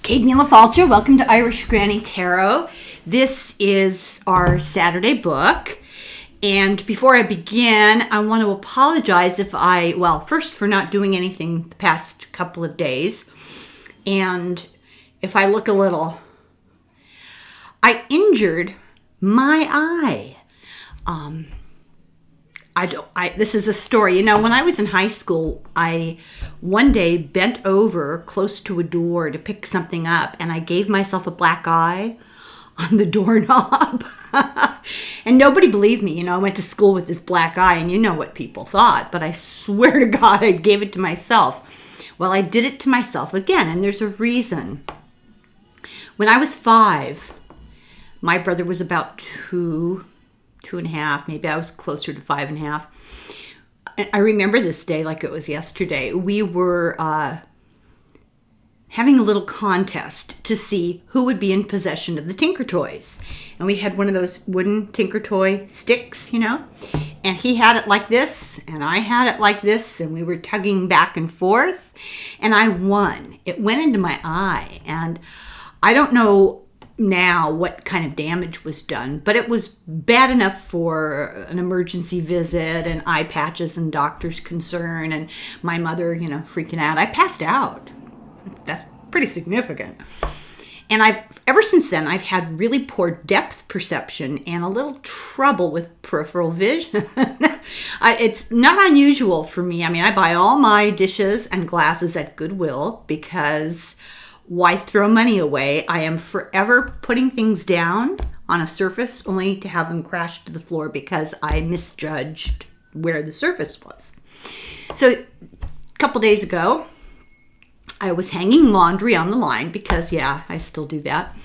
Kate Falcher, welcome to Irish Granny Tarot. This is our Saturday book. And before I begin, I want to apologize first for not doing anything the past couple of days. And if I look a little, I injured my eye. This is a story. When I was in high school, I one day bent over close to a door to pick something up, and I gave myself a black eye on the doorknob. And nobody believed me. I went to school with this black eye, and you know what people thought, but I swear to God, I gave it to myself. Well, I did it to myself again, and there's a reason. When I was 5, my brother was about 2.5, maybe I was closer to 5.5. I remember this day like it was yesterday. We were having a little contest to see who would be in possession of the Tinker Toys. And we had one of those wooden Tinker Toy sticks, and he had it like this, and I had it like this, and we were tugging back and forth, and I won. It went into my eye, and I don't know now what kind of damage was done, but it was bad enough for an emergency visit and eye patches and doctor's concern and my mother, freaking out. I passed out. That's pretty significant. And ever since then, I've had really poor depth perception and a little trouble with peripheral vision. It's not unusual for me. I buy all my dishes and glasses at Goodwill because why throw money away? I am forever putting things down on a surface only to have them crash to the floor because I misjudged where the surface was. So a couple days ago, I was hanging laundry on the line because, I still do that.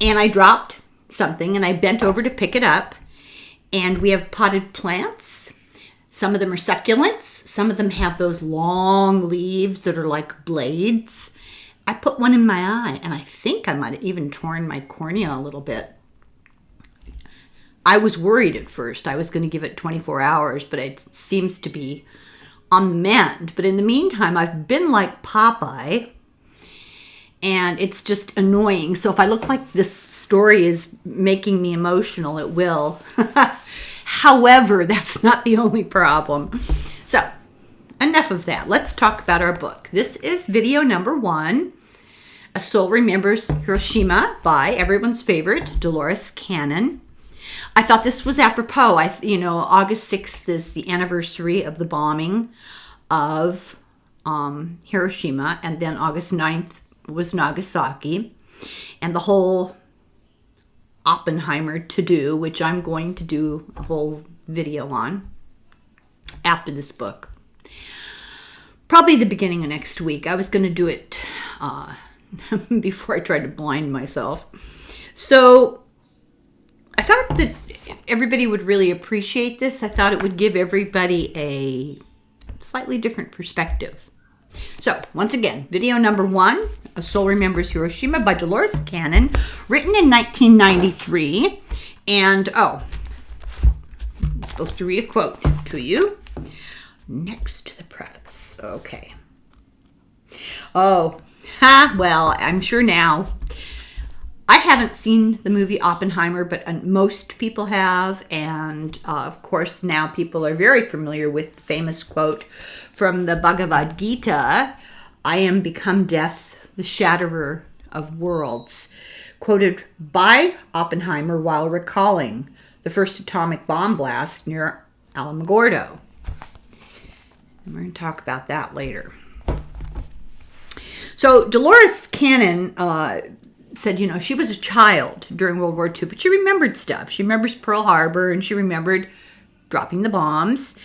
And I dropped something and I bent over to pick it up. And we have potted plants. Some of them are succulents. Some of them have those long leaves that are like blades. I put one in my eye, and I think I might have even torn my cornea a little bit. I was worried at first. I was going to give it 24 hours, but it seems to be on the mend. But in the meantime, I've been like Popeye, and it's just annoying. So if I look like this story is making me emotional, it will. However, that's not the only problem. So enough of that. Let's talk about our book. This is video number 1. A Soul Remembers Hiroshima by everyone's favorite, Dolores Cannon. I thought this was apropos. August 6th is the anniversary of the bombing of Hiroshima, and then August 9th was Nagasaki, and the whole Oppenheimer to-do, which I'm going to do a whole video on after this book. Probably the beginning of next week. I was going to do it before I tried to blind myself. So I thought that everybody would really appreciate this. I thought it would give everybody a slightly different perspective. So once again, video number 1, A Soul Remembers Hiroshima by Dolores Cannon, written in 1993. And, I'm supposed to read a quote to you next to the preface. Okay. Well, I'm sure now. I haven't seen the movie Oppenheimer, but most people have. And, of course, now people are very familiar with the famous quote from the Bhagavad Gita, I am become death, the shatterer of worlds, quoted by Oppenheimer while recalling the first atomic bomb blast near Alamogordo. And we're going to talk about that later. So Dolores Cannon said, she was a child during World War II, but she remembered stuff. She remembers Pearl Harbor, and she remembered dropping the bombs.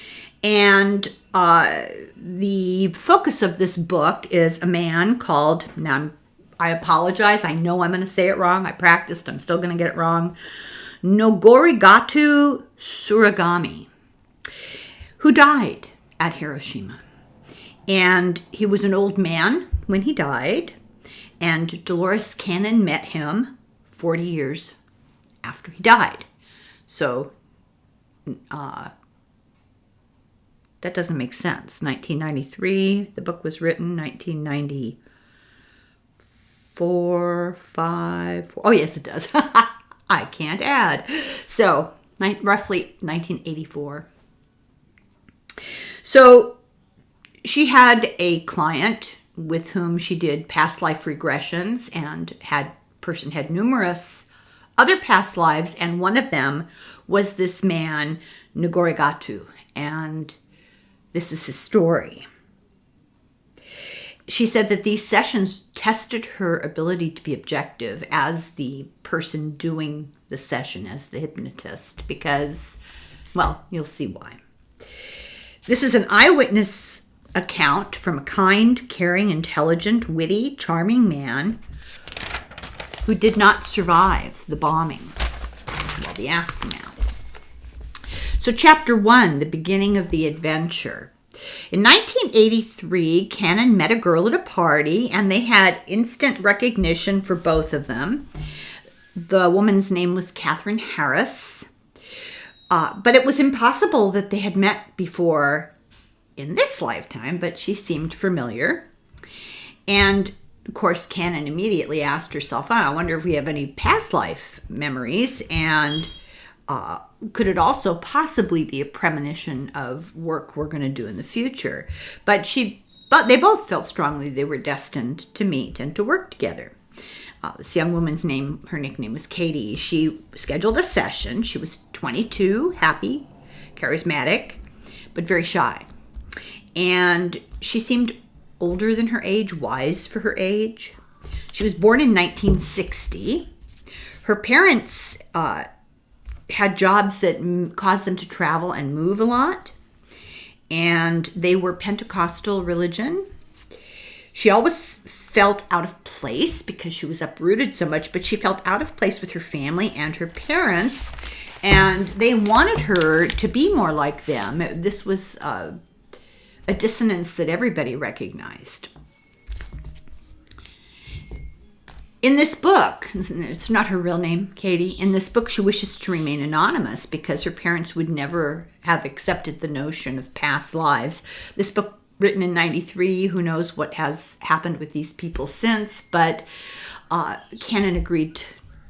And the focus of this book is a man called, I apologize, I know I'm going to say it wrong. I practiced, I'm still going to get it wrong. Nogorigatu Suragami, who died at Hiroshima. And he was an old man when he died, and Dolores Cannon met him 40 years after he died. So that doesn't make sense. 1993, the book was written, 1994, 4, 5, 4. Oh, yes, it does. I can't add. So, roughly 1984. So, she had a client with whom she did past life regressions, and person had numerous other past lives, and one of them was this man, Nagorigatu, and this is his story. She said that these sessions tested her ability to be objective as the person doing the session, as the hypnotist, because, well, you'll see why. This is an eyewitness account from a kind, caring, intelligent, witty, charming man who did not survive the bombings, well, the aftermath. So chapter 1, the beginning of the adventure. In 1983, Cannon met a girl at a party, and they had instant recognition for both of them. The woman's name was Catherine Harris, but it was impossible that they had met before in this lifetime, but she seemed familiar. And, of course, Cannon immediately asked herself, I wonder if we have any past life memories, and could it also possibly be a premonition of work we're going to do in the future? But they both felt strongly they were destined to meet and to work together. This young woman's name, her nickname was Katie. She scheduled a session. She was 22, happy, charismatic, but very shy. And she seemed older than her age, wise for her age. She was born in 1960. Her parents had jobs that caused them to travel and move a lot, and they were Pentecostal religion. She always felt out of place because she was uprooted so much, but she felt out of place with her family and her parents, and they wanted her to be more like them. This was a dissonance that everybody recognized. In this book, it's not her real name, Katie. In this book, she wishes to remain anonymous because her parents would never have accepted the notion of past lives. This book, written in 93, who knows what has happened with these people since, but Cannon agreed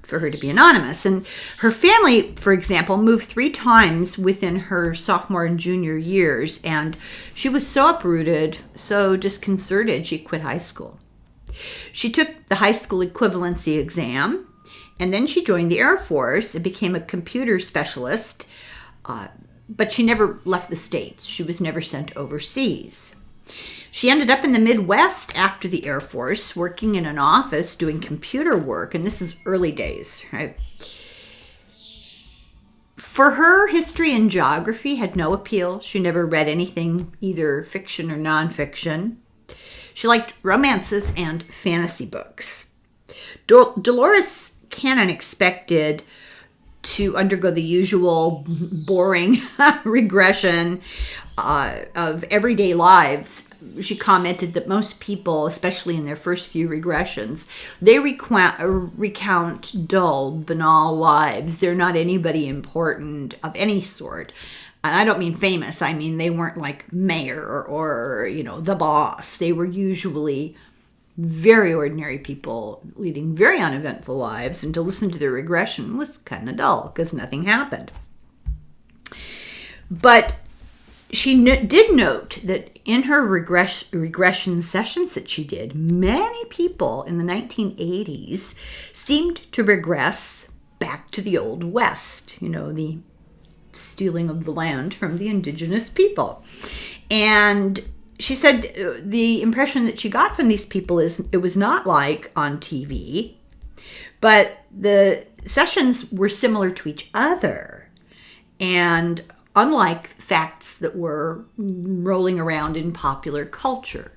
for her to be anonymous. And her family, for example, moved 3 times within her sophomore and junior years, and she was so uprooted, so disconcerted, she quit high school. She took the high school equivalency exam, and then she joined the Air Force and became a computer specialist, but she never left the States. She was never sent overseas. She ended up in the Midwest after the Air Force, working in an office doing computer work, and this is early days, right? For her, history and geography had no appeal. She never read anything, either fiction or nonfiction. She liked romances and fantasy books. Dolores Cannon expected to undergo the usual boring regression of everyday lives. She commented that most people, especially in their first few regressions, they recount dull, banal lives. They're not anybody important of any sort. And I don't mean famous. I mean, they weren't like mayor or, the boss. They were usually very ordinary people leading very uneventful lives. And to listen to their regression was kind of dull because nothing happened. But she did note that in her regression sessions that she did, many people in the 1980s seemed to regress back to the Old West, the stealing of the land from the indigenous people. And she said the impression that she got from these people is it was not like on TV, but the sessions were similar to each other. And unlike facts that were rolling around in popular culture.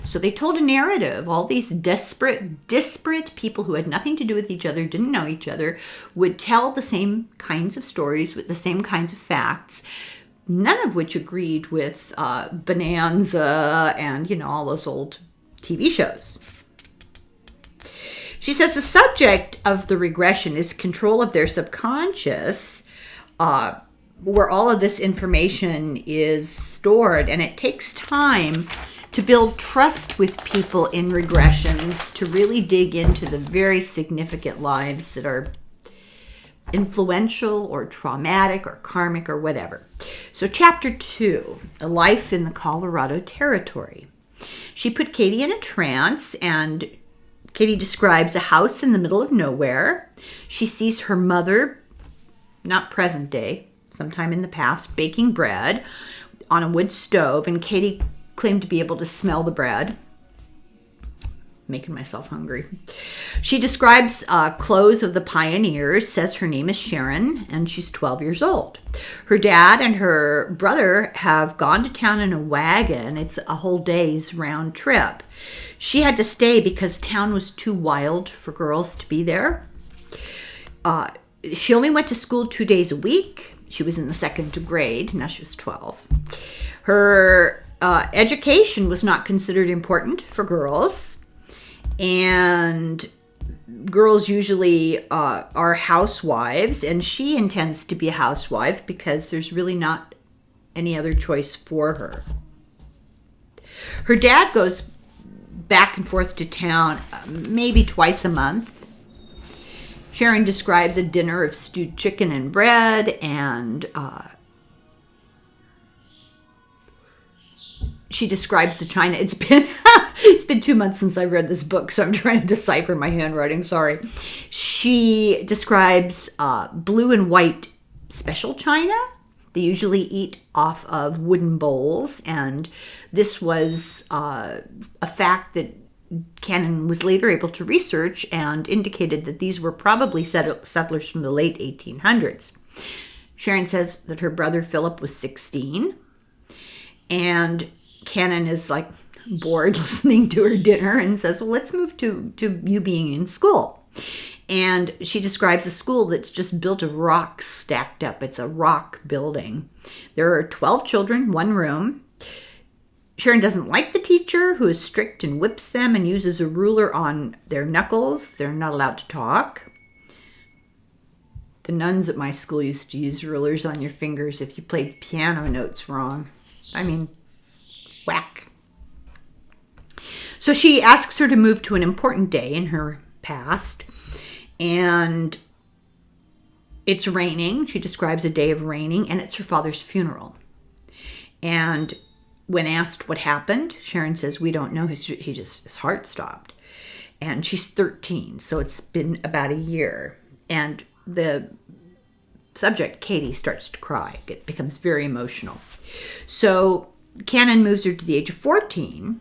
So they told a narrative. All these disparate people who had nothing to do with each other, didn't know each other, would tell the same kinds of stories with the same kinds of facts, none of which agreed with Bonanza and, all those old TV shows. She says the subject of the regression is control of their subconscious, where all of this information is stored, and it takes time to build trust with people in regressions, to really dig into the very significant lives that are influential or traumatic or karmic or whatever. So chapter 2, A Life in the Colorado Territory. She put Katie in a trance, and Katie describes a house in the middle of nowhere. She sees her mother, not present day, sometime in the past, baking bread on a wood stove, and Katie claimed to be able to smell the bread. Making myself hungry. She describes clothes of the pioneers, says her name is Sharon, and she's 12 years old. Her dad and her brother have gone to town in a wagon. It's a whole day's round trip. She had to stay because town was too wild for girls to be there. She only went to school 2 days a week. She was in the 2nd grade. Now she was 12. Her education was not considered important for girls. And girls usually are housewives, and she intends to be a housewife because there's really not any other choice for her. Her dad goes back and forth to town maybe twice a month. Sharon describes a dinner of stewed chicken and bread, and she describes the china. It's been 2 months since I read this book, so I'm trying to decipher my handwriting. Sorry. She describes blue and white special china. They usually eat off of wooden bowls, and this was a fact that Cannon was later able to research and indicated that these were probably settlers from the late 1800s. Sharon says that her brother Philip was 16, and Cannon is like bored listening to her dinner and says, well, let's move to you being in school. And she describes a school that's just built of rocks stacked up. It's a rock building. There are 12 children, 1 room. Sharon doesn't like the teacher, who is strict and whips them and uses a ruler on their knuckles. They're not allowed to talk. The nuns at my school used to use rulers on your fingers if you played piano notes wrong. I mean, whack. So she asks her to move to an important day in her past, and it's raining. She describes a day of raining, and it's her father's funeral. And when asked what happened, Sharon says, we don't know. His heart stopped. And she's 13, so it's been about a year. And the subject, Katie, starts to cry. It becomes very emotional. So Cannon moves her to the age of 14.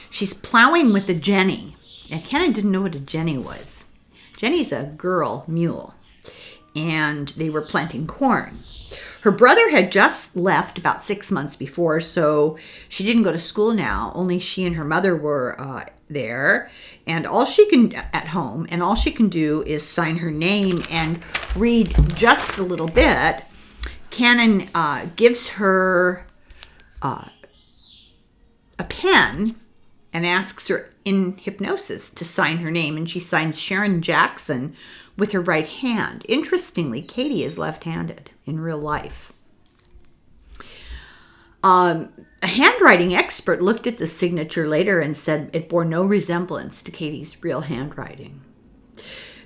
She's plowing with a jenny. And Cannon didn't know what a jenny was. Jenny's a girl mule. And they were planting corn. Her brother had just left about 6 months before, so she didn't go to school now. Only she and her mother were there, and all she can do is sign her name and read just a little bit. Cannon gives her a pen and asks her in hypnosis to sign her name, and she signs Sharon Jackson with her right hand. Interestingly, Katie is left-handed in real life. A handwriting expert looked at the signature later and said it bore no resemblance to Katie's real handwriting.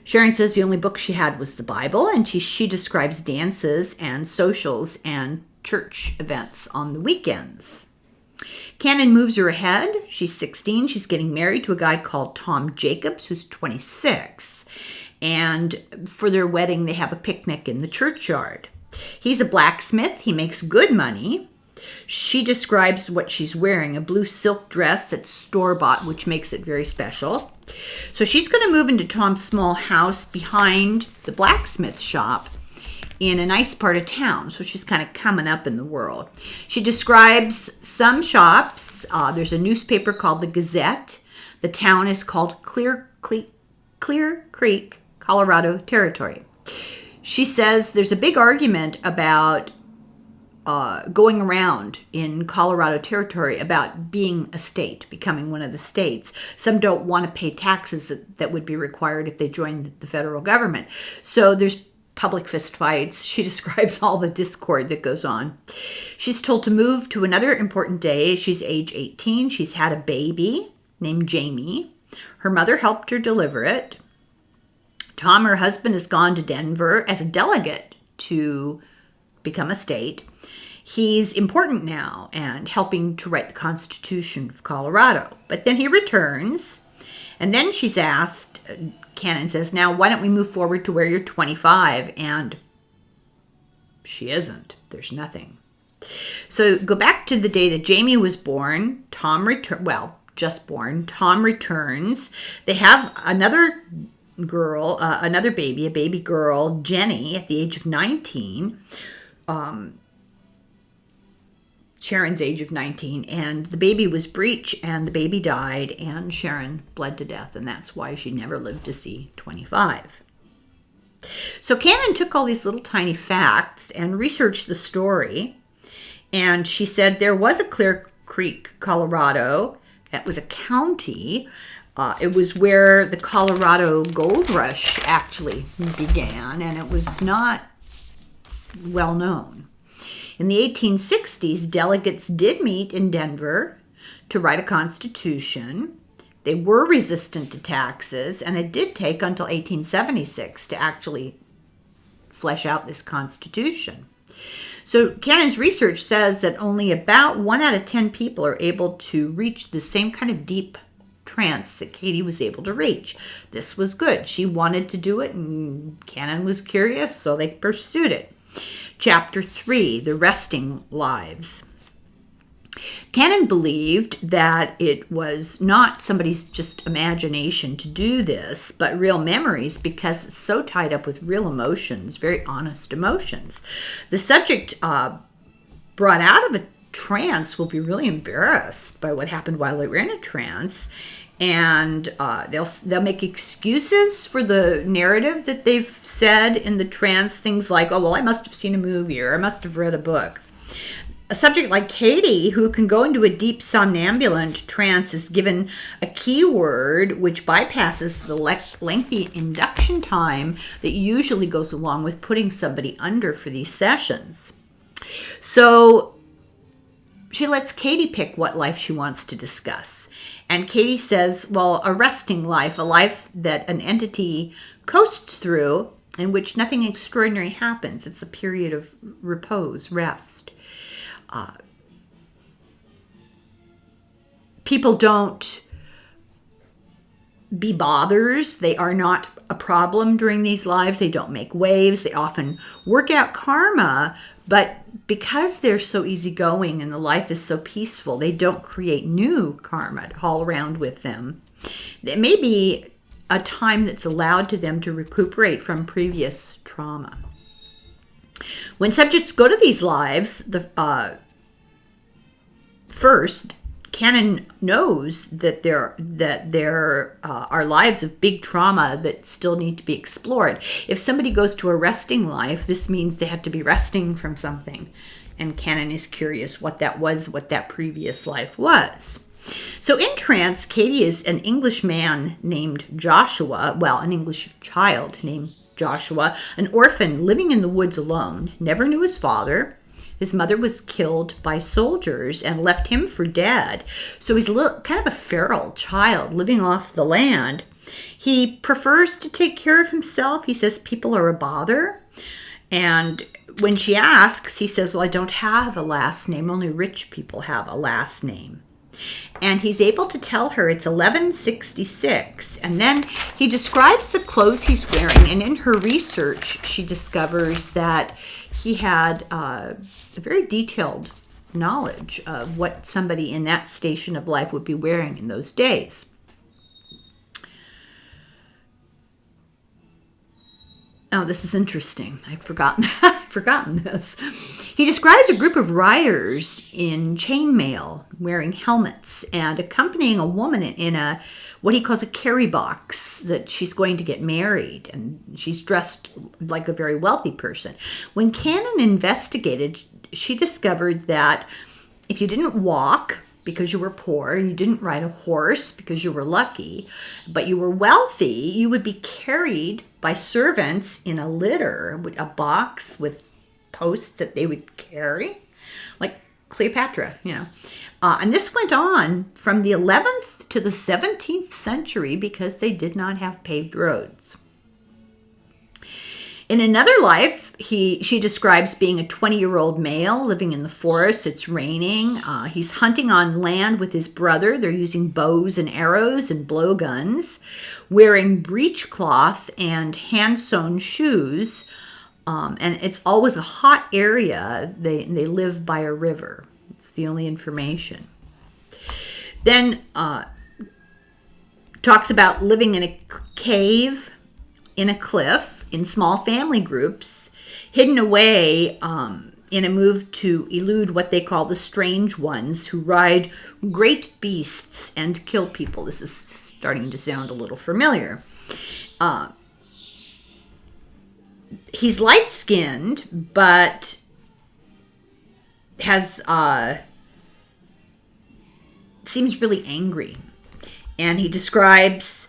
Sharon says the only book she had was the Bible, and she describes dances and socials and church events on the weekends. Cannon moves her ahead. She's 16. She's getting married to a guy called Tom Jacobs, who's 26. And for their wedding, they have a picnic in the churchyard. He's a blacksmith. He makes good money. She describes what she's wearing, a blue silk dress that's store-bought, which makes it very special. So she's going to move into Tom's small house behind the blacksmith shop in a nice part of town. So she's kind of coming up in the world. She describes some shops. There's a newspaper called the Gazette. The town is called Clear Creek, Colorado Territory. She says there's a big argument about going around in Colorado Territory about being a state, becoming one of the states. Some don't want to pay taxes that would be required if they joined the federal government. So there's public fist fights. She describes all the discord that goes on. She's told to move to another important day. She's age 18. She's had a baby named Jamie. Her mother helped her deliver it. Tom, her husband, has gone to Denver as a delegate to become a state. He's important now and helping to write the Constitution of Colorado. But then he returns, and then she's asked, Cannon says, now why don't we move forward to where you're 25? And she isn't. There's nothing. So go back to the day that Jamie was born. Just born. Tom returns. They have another girl, another baby, a baby girl, Jenny, at the age of 19. Sharon's age of 19, and the baby was breech, and the baby died, and Sharon bled to death, and that's why she never lived to see 25. So Cannon took all these little tiny facts and researched the story, and she said there was a Clear Creek, Colorado. That was a county. It was where the Colorado Gold Rush actually began, and it was not well known. In the 1860s, delegates did meet in Denver to write a constitution. They were resistant to taxes, and it did take until 1876 to actually flesh out this constitution. So Cannon's research says that only about 1 out of 10 people are able to reach the same kind of deep trance that Katie was able to reach. This was good. She wanted to do it, and Cannon was curious, so they pursued it. Chapter 3, The Resting Lives. Cannon believed that it was not somebody's just imagination to do this, but real memories, because it's so tied up with real emotions, very honest emotions. The subject brought out of a trance will be really embarrassed by what happened while they were in a trance, and they'll make excuses for the narrative that they've said in the trance, things like, oh, well, I must have seen a movie, or I must have read a book. A subject like Katie, who can go into a deep somnambulant trance, is given a keyword which bypasses the lengthy induction time that usually goes along with putting somebody under for these sessions. So she lets Katie pick what life she wants to discuss. And Katie says, well, a resting life, a life that an entity coasts through in which nothing extraordinary happens. It's a period of repose, rest. People don't be bothers. They are not a problem during these lives. They don't make waves. They often work out karma, but because they're so easygoing and the life is so peaceful, they don't create new karma to haul around with them. It may be a time that's allowed to them to recuperate from previous trauma. When subjects go to these lives, first, Cannon knows that there are lives of big trauma that still need to be explored. If somebody goes to a resting life, this means they had to be resting from something. And Cannon is curious what that was, what that previous life was. So in trance, Katie is an English man named Joshua, an English child named Joshua, an orphan living in the woods alone, never knew his father. His mother was killed by soldiers and left him for dead. So he's kind of a feral child living off the land. He prefers to take care of himself. He says people are a bother. And when she asks, he says, well, I don't have a last name. Only rich people have a last name. And he's able to tell her it's 1166. And then he describes the clothes he's wearing. And in her research, she discovers that he had a very detailed knowledge of what somebody in that station of life would be wearing in those days. Oh, this is interesting. I'd forgotten this. He describes a group of riders in chainmail wearing helmets and accompanying a woman in a what he calls a carry box, that she's going to get married, and she's dressed like a very wealthy person. When Cannon investigated, she discovered that if you didn't walk, because you were poor. You didn't ride a horse because you were lucky, but you were wealthy. You would be carried by servants in a litter, a box with posts that they would carry, like Cleopatra, And this went on from the 11th to the 17th century because they did not have paved roads. In another life, she describes being a 20-year-old male living in the forest. It's raining. He's hunting on land with his brother. They're using bows and arrows and blowguns, wearing breechcloth and hand-sewn shoes. And it's always a hot area. They live by a river. It's the only information. Then talks about living in a cave, in a cliff, in small family groups, hidden away in a move to elude what they call the strange ones, who ride great beasts and kill people. This is starting to sound a little familiar. He's light-skinned, but has seems really angry. And he describes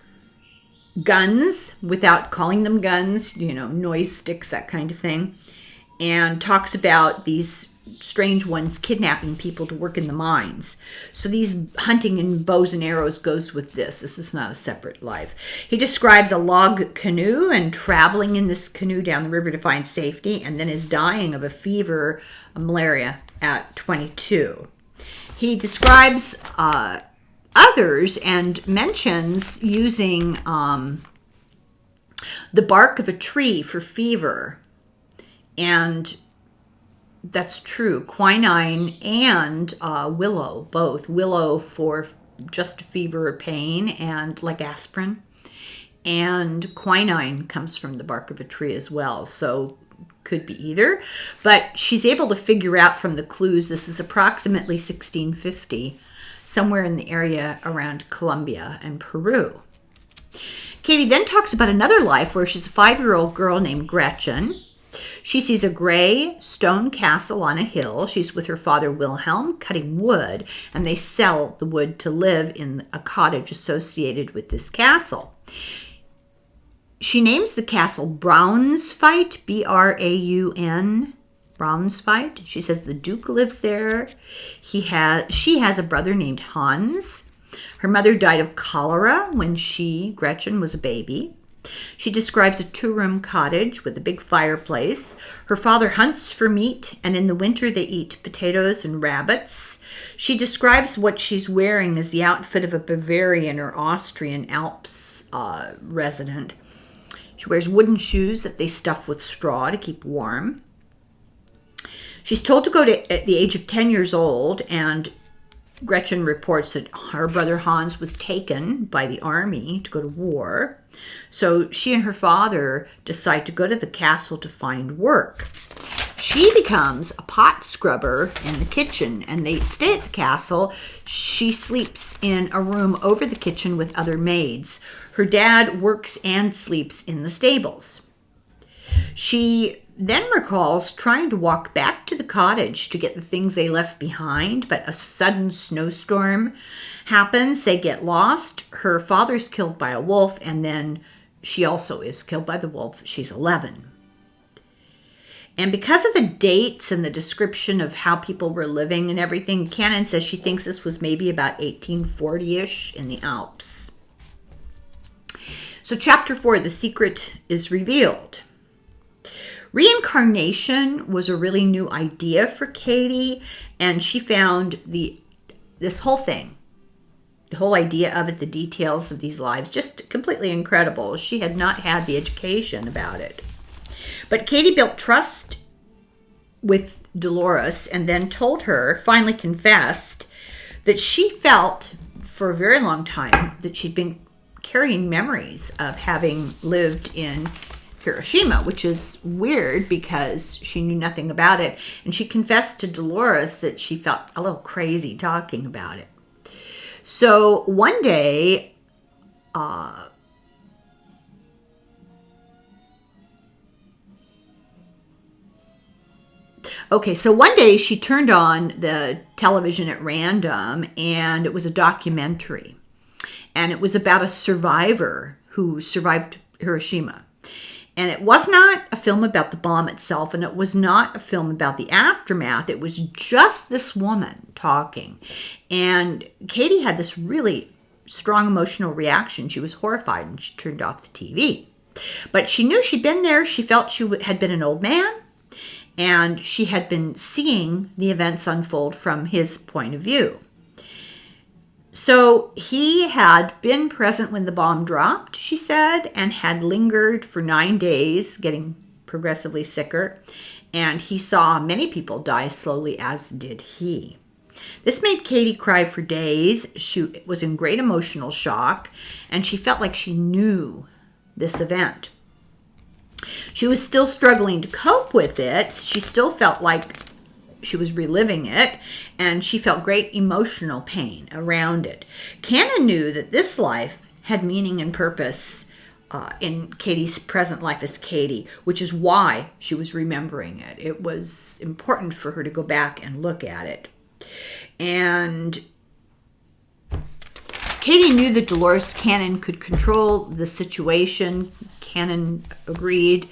guns without calling them guns, noise sticks, that kind of thing, and talks about these strange ones kidnapping people to work in the mines. So these hunting and bows and arrows goes with this. This is not a separate life. He describes a log canoe and traveling in this canoe down the river to find safety, and then is dying of a fever, malaria, at 22. He describes others and mentions using the bark of a tree for fever. And that's true. Quinine and willow, both. Willow for just fever or pain, and like aspirin. And quinine comes from the bark of a tree as well. So could be either. But she's able to figure out from the clues, this is approximately 1650, somewhere in the area around Colombia and Peru. Katie then talks about another life where she's a 5-year-old girl named Gretchen. She sees a gray stone castle on a hill. She's with her father Wilhelm cutting wood, and they sell the wood to live in a cottage associated with this castle. She names the castle Braunschweig, B-R-A-U-N, Braunschweig. She says the Duke lives there. She has a brother named Hans. Her mother died of cholera when Gretchen, was a baby. She describes a 2-room cottage with a big fireplace. Her father hunts for meat, and in the winter they eat potatoes and rabbits. She describes what she's wearing as the outfit of a Bavarian or Austrian Alps resident. She wears wooden shoes that they stuff with straw to keep warm. She's told to go at the age of 10 years old, and Gretchen reports that her brother Hans was taken by the army to go to war. So she and her father decide to go to the castle to find work. She becomes a pot scrubber in the kitchen, and they stay at the castle. She sleeps in a room over the kitchen with other maids. Her dad works and sleeps in the stables. She then recalls trying to walk back to the cottage to get the things they left behind, but a sudden snowstorm happens. They get lost. Her father's killed by a wolf, and then she also is killed by the wolf. She's 11. And because of the dates and the description of how people were living and everything, Cannon says she thinks this was maybe about 1840-ish in the Alps. So chapter 4, the secret is revealed. Reincarnation was a really new idea for Katie, and she found this whole thing, the whole idea of it, the details of these lives, just completely incredible. She had not had the education about it. But Katie built trust with Dolores and then told her, finally confessed, that she felt for a very long time that she'd been carrying memories of having lived in Hiroshima, which is weird because she knew nothing about it. And she confessed to Dolores that she felt a little crazy talking about it. So one day, Okay, so one day she turned on the television at random, and it was a documentary. And it was about a survivor who survived Hiroshima. And it was not a film about the bomb itself, and it was not a film about the aftermath. It was just this woman talking. And Katie had this really strong emotional reaction. She was horrified, and she turned off the TV. But she knew she'd been there. She felt she had been an old man, and she had been seeing the events unfold from his point of view. So he had been present when the bomb dropped, she said, and had lingered for 9 days, getting progressively sicker. And he saw many people die slowly, as did he. This made Katie cry for days. She was in great emotional shock, and she felt like she knew this event. She was still struggling to cope with it. She still felt like she was reliving it, and she felt great emotional pain around it. Cannon knew that this life had meaning and purpose in Katie's present life as Katie, which is why she was remembering it. It was important for her to go back and look at it. And Katie knew that Dolores Cannon could control the situation. Cannon agreed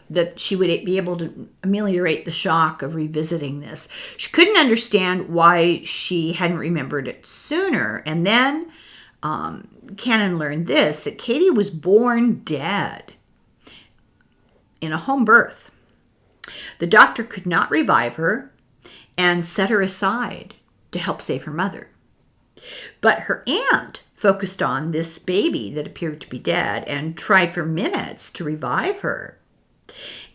that she would be able to ameliorate the shock of revisiting this. She couldn't understand why she hadn't remembered it sooner. And then Cannon learned this, that Katie was born dead in a home birth. The doctor could not revive her and set her aside to help save her mother. But her aunt focused on this baby that appeared to be dead and tried for minutes to revive her.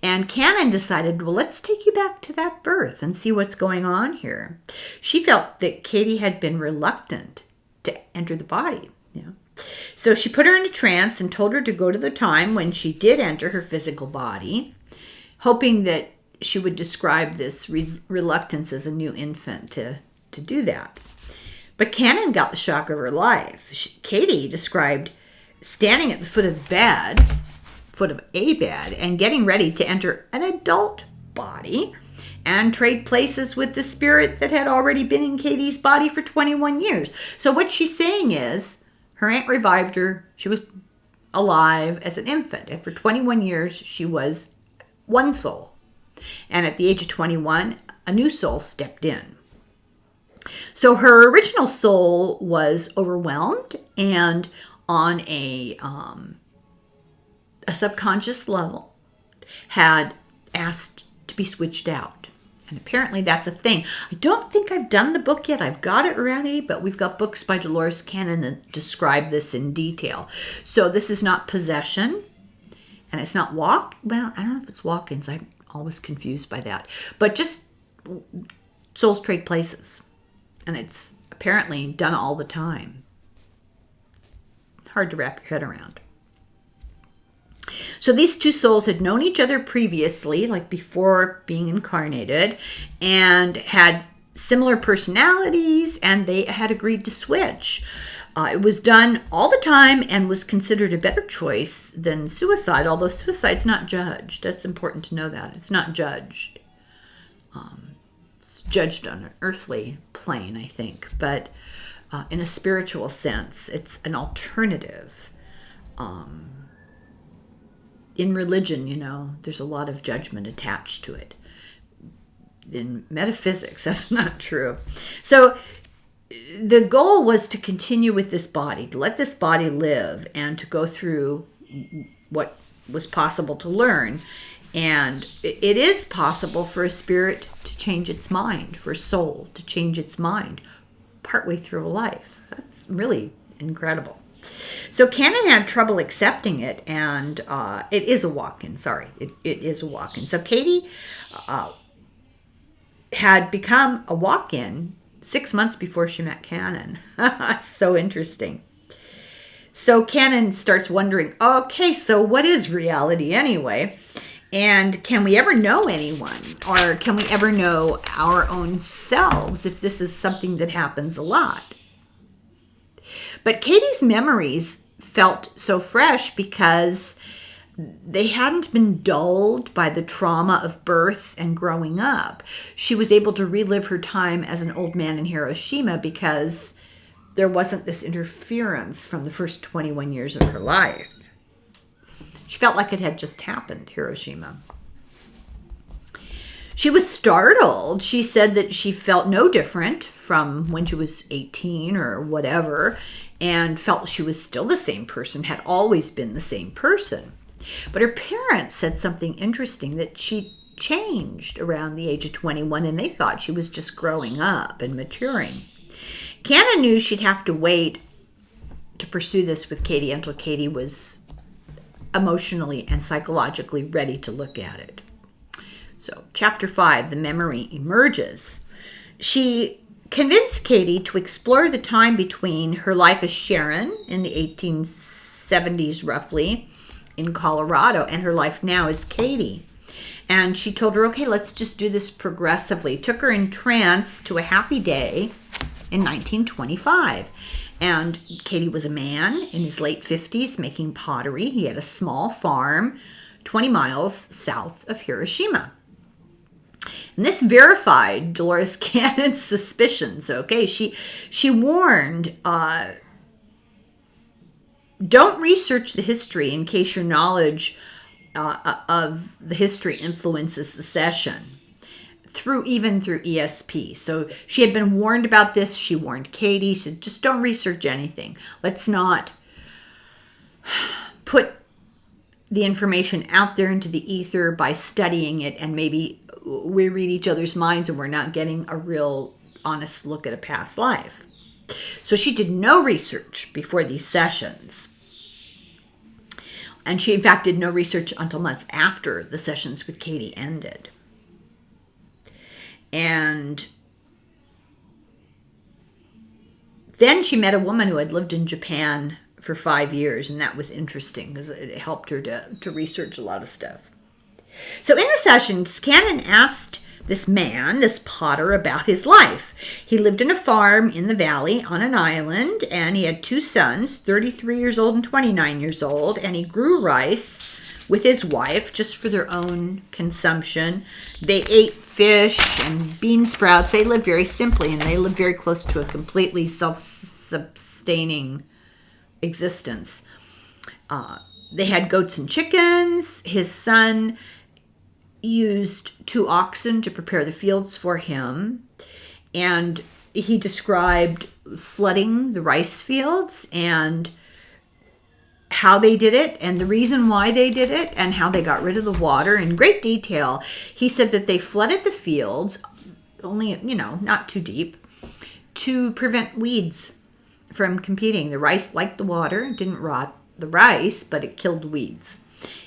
And Cannon decided, well, let's take you back to that birth and see what's going on here. She felt that Katie had been reluctant to enter the body. So she put her in a trance and told her to go to the time when she did enter her physical body, hoping that she would describe this reluctance as a new infant to do that. But Cannon got the shock of her life. Katie described standing at the foot of a bed and getting ready to enter an adult body and trade places with the spirit that had already been in Katie's body for 21 years. So what she's saying is her aunt revived her. She was alive as an infant. And for 21 years, she was one soul. And at the age of 21, a new soul stepped in. So her original soul was overwhelmed and on a subconscious level had asked to be switched out. And apparently that's a thing. I don't think I've done the book yet. I've got it ready, but we've got books by Dolores Cannon that describe this in detail. So this is not possession, and it's not well, I don't know if it's walk-ins. I'm always confused by that. But just souls trade places. And it's apparently done all the time. Hard to wrap your head around. So these two souls had known each other previously, like before being incarnated, and had similar personalities, and they had agreed to switch. It was done all the time and was considered a better choice than suicide, although suicide's not judged. That's important to know that. It's not judged. It's judged on an earthly plane, I think, but in a spiritual sense, it's an alternative. In religion, there's a lot of judgment attached to it. In metaphysics, that's not true. So the goal was to continue with this body, to let this body live and to go through what was possible to learn. And it is possible for a spirit to change its mind, for a soul to change its mind partway through a life. That's really incredible. So Cannon had trouble accepting it, and it is a walk-in. It is a walk-in. So Katie had become a walk-in 6 months before she met Cannon. So interesting. So Cannon starts wondering, okay, so what is reality anyway? And can we ever know anyone? Or can we ever know our own selves if this is something that happens a lot? But Katie's memories felt so fresh because they hadn't been dulled by the trauma of birth and growing up. She was able to relive her time as an old man in Hiroshima because there wasn't this interference from the first 21 years of her life. She felt like it had just happened, Hiroshima. She was startled. She said that she felt no different from when she was 18 or whatever, and felt she was still the same person, had always been the same person. But her parents said something interesting, that she changed around the age of 21, and they thought she was just growing up and maturing. Cannon knew she'd have to wait to pursue this with Katie until Katie was emotionally and psychologically ready to look at it. So, chapter 5, the memory emerges. She convinced Katie to explore the time between her life as Sharon in the 1870s, roughly, in Colorado, and her life now as Katie. And she told her, okay, let's just do this progressively. Took her in trance to a happy day in 1925. And Katie was a man in his late 50s making pottery. He had a small farm 20 miles south of Hiroshima. And this verified Dolores Cannon's suspicions. Okay, she warned, don't research the history in case your knowledge of the history influences the session, even through ESP. So she had been warned about this. She warned Katie. She said, just don't research anything. Let's not put the information out there into the ether by studying it, and maybe we read each other's minds and we're not getting a real honest look at a past life. So she did no research before these sessions. And she, in fact, did no research until months after the sessions with Katie ended. And then she met a woman who had lived in Japan for 5 years, and that was interesting because it helped her to research a lot of stuff. So in the sessions, Cannon asked this man, this potter, about his life. He lived in a farm in the valley on an island, and he had 2 sons, 33 years old and 29 years old, and he grew rice with his wife just for their own consumption. They ate fish and bean sprouts. They lived very simply, and they lived very close to a completely self-sustaining existence. They had goats and chickens. His son used 2 oxen to prepare the fields for him, and he described flooding the rice fields and how they did it and the reason why they did it and how they got rid of the water in great detail. He said that they flooded the fields, only, not too deep, to prevent weeds from competing. The rice liked the water. It didn't rot the rice, but it killed weeds.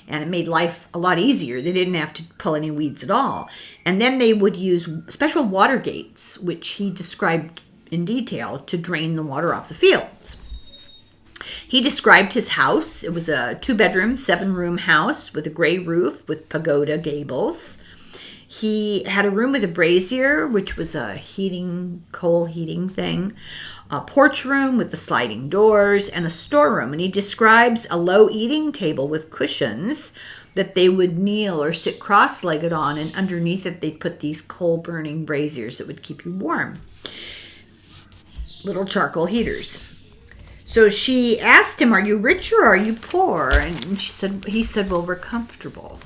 And it made life a lot easier. They didn't have to pull any weeds at all. And then they would use special water gates, which he described in detail, to drain the water off the fields. He described his house. It was a 2-bedroom, 7-room house with a gray roof with pagoda gables. He had a room with a brazier, which was a coal heating thing, a porch room with the sliding doors, and a storeroom. And he describes a low eating table with cushions that they would kneel or sit cross-legged on, and underneath it they'd put these coal-burning braziers that would keep you warm. Little charcoal heaters. So she asked him, are you rich or are you poor? And he said, well, we're comfortable.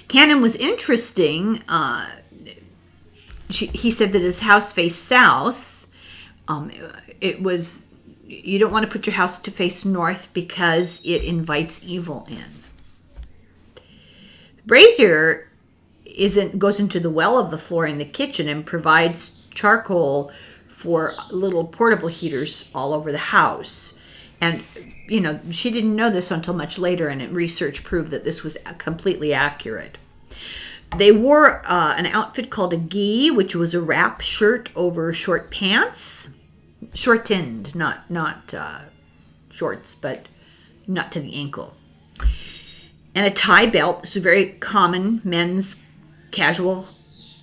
Cannon was interesting. He said that his house faced south. You don't want to put your house to face north because it invites evil in. The brazier goes into the well of the floor in the kitchen and provides charcoal for little portable heaters all over the house. And, she didn't know this until much later, and research proved that this was completely accurate. They wore an outfit called a gi, which was a wrap shirt over short pants. Shortened, not shorts, but not to the ankle. And a tie belt. This is very common men's casual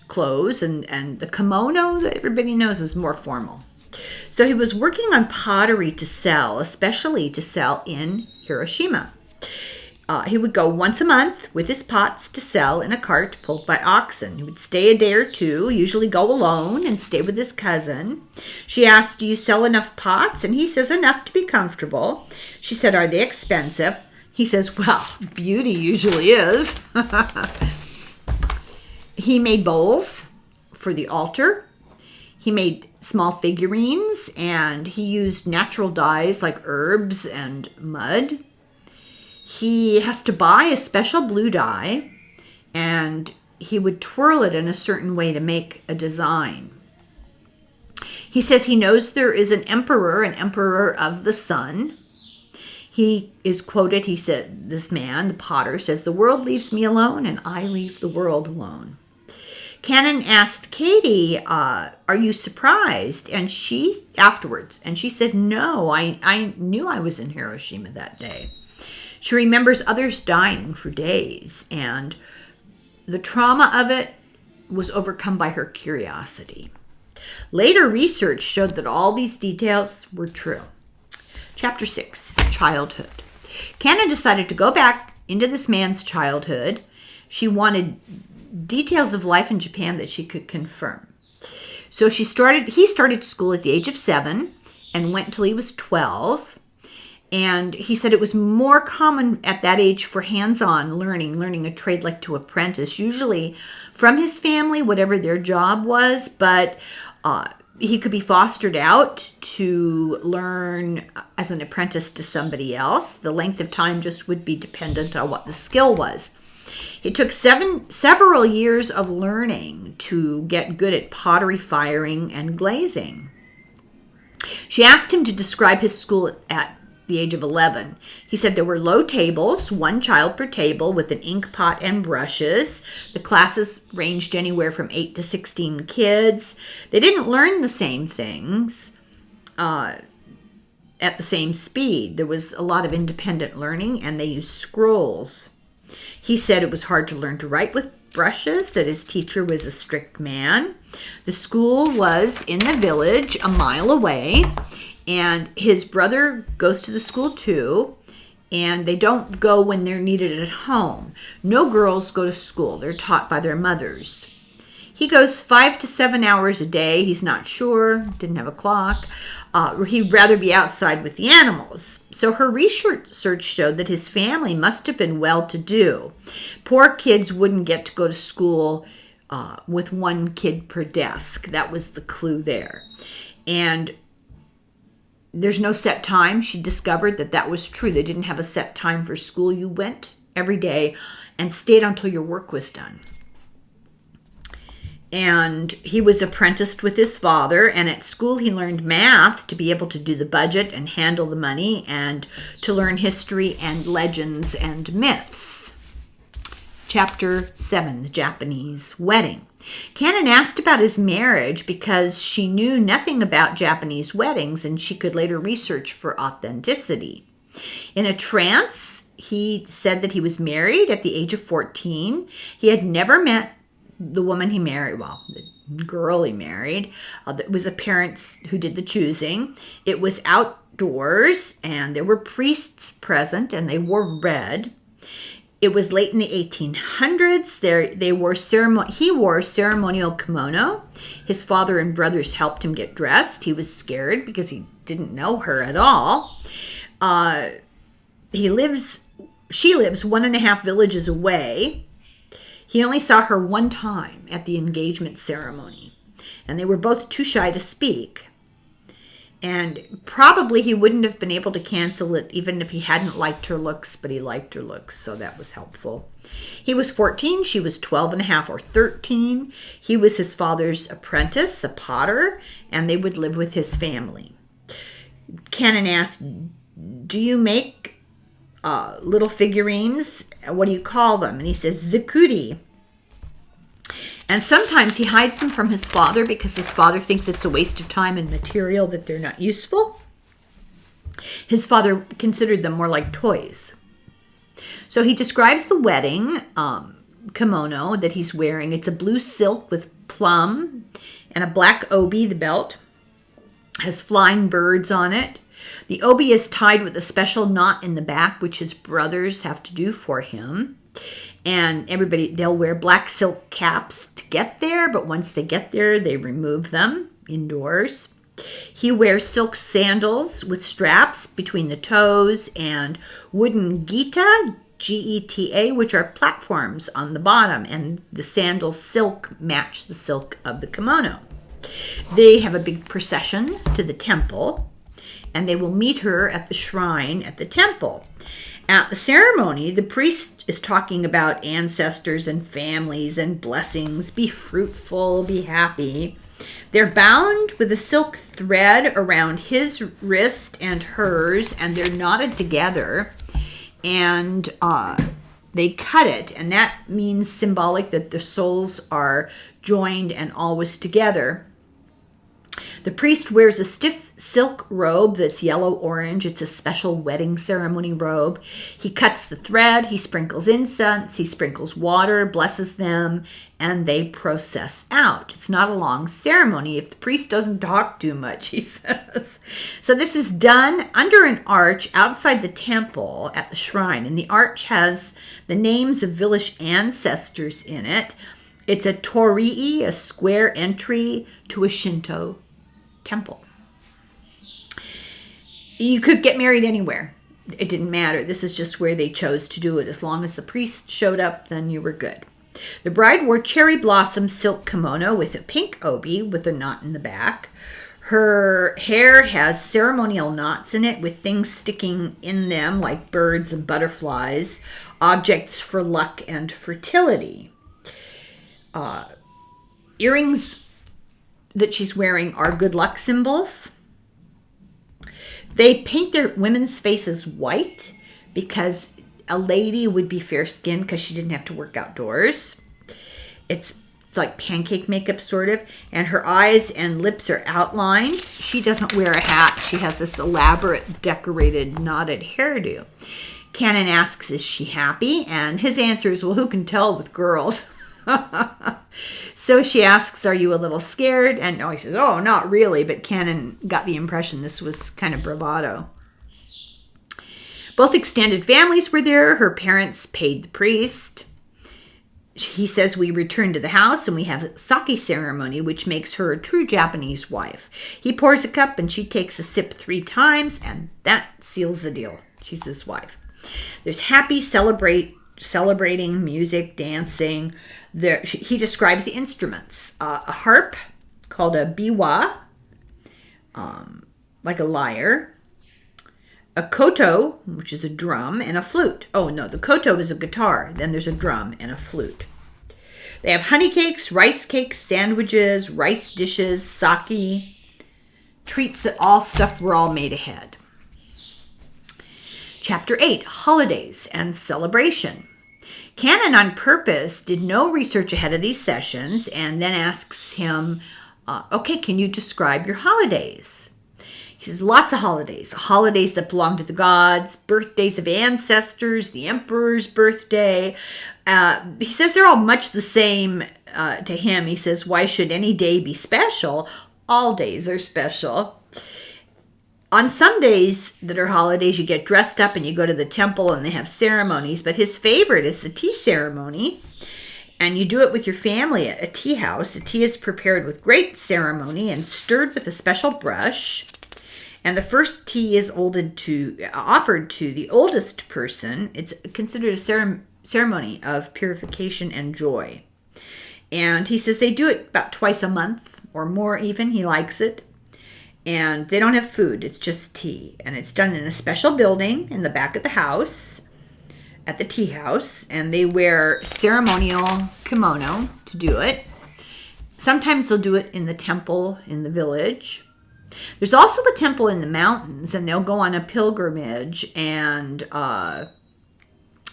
clothes. And the kimono that everybody knows was more formal. So he was working on pottery to sell, especially to sell in Hiroshima. He would go once a month with his pots to sell in a cart pulled by oxen. He would stay a day or two, usually go alone and stay with his cousin. She asked, "Do you sell enough pots?" And he says, "Enough to be comfortable." She said, "Are they expensive?" He says, "Well, beauty usually is." He made bowls for the altar. He made small figurines, and he used natural dyes like herbs and mud. He has to buy a special blue dye, and he would twirl it in a certain way to make a design. He says he knows there is an emperor of the sun. He is quoted, he said, this man, the potter, says, "The world leaves me alone, and I leave the world alone." Cannon asked Katie, "Are you surprised?" And she said, "No, I knew I was in Hiroshima that day." She remembers others dying for days, and the trauma of it was overcome by her curiosity. Later research showed that all these details were true. Chapter 6, childhood. Cannon decided to go back into this man's childhood. She wanted details of life in Japan that she could confirm. So he started school at the age of 7 and went till he was 12. And he said it was more common at that age for hands-on learning a trade like to apprentice, usually from his family, whatever their job was, but he could be fostered out to learn as an apprentice to somebody else. The length of time just would be dependent on what the skill was. It took several years of learning to get good at pottery firing and glazing. She asked him to describe his school at the age of 11. He said there were low tables, one child per table with an ink pot and brushes. The classes ranged anywhere from 8 to 16 kids. They didn't learn the same things at the same speed. There was a lot of independent learning, and they used scrolls. He said it was hard to learn to write with brushes, that his teacher was a strict man. The school was in the village a mile away, and his brother goes to the school too, and they don't go when they're needed at home. No girls go to school. They're taught by their mothers. He goes 5 to 7 hours a day. He's not sure, didn't have a clock. He'd rather be outside with the animals. So her research showed that his family must have been well-to-do. Poor kids wouldn't get to go to school with one kid per desk. That was the clue there. And there's no set time. She discovered that was true. They didn't have a set time for school. You went every day and stayed until your work was done. And he was apprenticed with his father, and at school he learned math to be able to do the budget and handle the money, and to learn history and legends and myths. Chapter 7, the Japanese wedding. Cannon asked about his marriage because she knew nothing about Japanese weddings, and she could later research for authenticity. In a trance, he said that he was married at the age of 14. He had never met the woman he married, the girl he married. It was the parents who did the choosing. It was outdoors, and there were priests present, and they wore red. It was late in the 1800s. He wore ceremonial kimono. His father and brothers helped him get dressed. He was scared because he didn't know her at all. She lives 1.5 villages away. He only saw her one time at the engagement ceremony, and they were both too shy to speak. And probably he wouldn't have been able to cancel it even if he hadn't liked her looks, but he liked her looks, so that was helpful. He was 14, she was 12.5 or 13. He was his father's apprentice, a potter, and they would live with his family. Cannon asked, "Do you make little figurines? What do you call them?" And he says, "Zakuri." And sometimes he hides them from his father because his father thinks it's a waste of time and material, that they're not useful. His father considered them more like toys. So he describes the wedding kimono that he's wearing. It's a blue silk with plum and a black obi, the belt. Has flying birds on it. The obi is tied with a special knot in the back, which his brothers have to do for him. And they'll wear black silk caps to get there, but once they get there, they remove them indoors. He wears silk sandals with straps between the toes and wooden gita, Geta, which are platforms on the bottom, and the sandal silk match the silk of the kimono. They have a big procession to the temple, and they will meet her at the shrine at the temple. At the ceremony, the priest is talking about ancestors and families and blessings. Be fruitful, be happy. They're bound with a silk thread around his wrist and hers, and they're knotted together, and they cut it, and that means symbolic that the souls are joined and always together. The priest wears a stiff silk robe that's yellow-orange. It's a special wedding ceremony robe. He cuts the thread, he sprinkles incense, he sprinkles water, blesses them, and they process out. It's not a long ceremony if the priest doesn't talk too much, he says. So this is done under an arch outside the temple at the shrine, and the arch has the names of village ancestors in it. It's a torii, a square entry to a Shinto temple. You could get married anywhere. It didn't matter. This is just where they chose to do it. As long as the priest showed up, then you were good. The bride wore cherry blossom silk kimono with a pink obi with a knot in the back. Her hair has ceremonial knots in it with things sticking in them like birds and butterflies, objects for luck and fertility. Earrings that she's wearing are good luck symbols. They paint their women's faces white because a lady would be fair-skinned because she didn't have to work outdoors. It's like pancake makeup sort of, and her eyes and lips are outlined. She doesn't wear a hat. She has this elaborate decorated knotted hairdo. Cannon asks, is she happy? And his answer is, well, who can tell with girls? So she asks, are you a little scared? And he says, oh, not really. But Cannon got the impression this was kind of bravado. Both extended families were there. Her parents paid the priest. He says, we return to the house and we have a sake ceremony, which makes her a true Japanese wife. He pours a cup and she takes a sip 3 times, and that seals the deal. She's his wife. There's happy celebrating, music, dancing. He describes the instruments. A harp called a biwa, like a lyre. A koto, which is a drum, and a flute. Oh, no, the koto is a guitar. Then there's a drum and a flute. They have honey cakes, rice cakes, sandwiches, rice dishes, sake, treats that all stuff were all made ahead. Chapter 8, Holidays and Celebration. Cannon on purpose did no research ahead of these sessions and then asks him, okay, can you describe your holidays? He says, lots of holidays. Holidays that belong to the gods, birthdays of ancestors, the emperor's birthday. He says they're all much the same to him. He says, why should any day be special? All days are special. On some days that are holidays, you get dressed up and you go to the temple and they have ceremonies, but his favorite is the tea ceremony, and you do it with your family at a tea house. The tea is prepared with great ceremony and stirred with a special brush, and the first tea is offered to the oldest person. It's considered a ceremony of purification and joy, and he says they do it about twice a month or more even. He likes it. And they don't have food. It's just tea. And it's done in a special building in the back of the house, at the tea house. And they wear ceremonial kimono to do it. Sometimes they'll do it in the temple in the village. There's also a temple in the mountains, and they'll go on a pilgrimage. And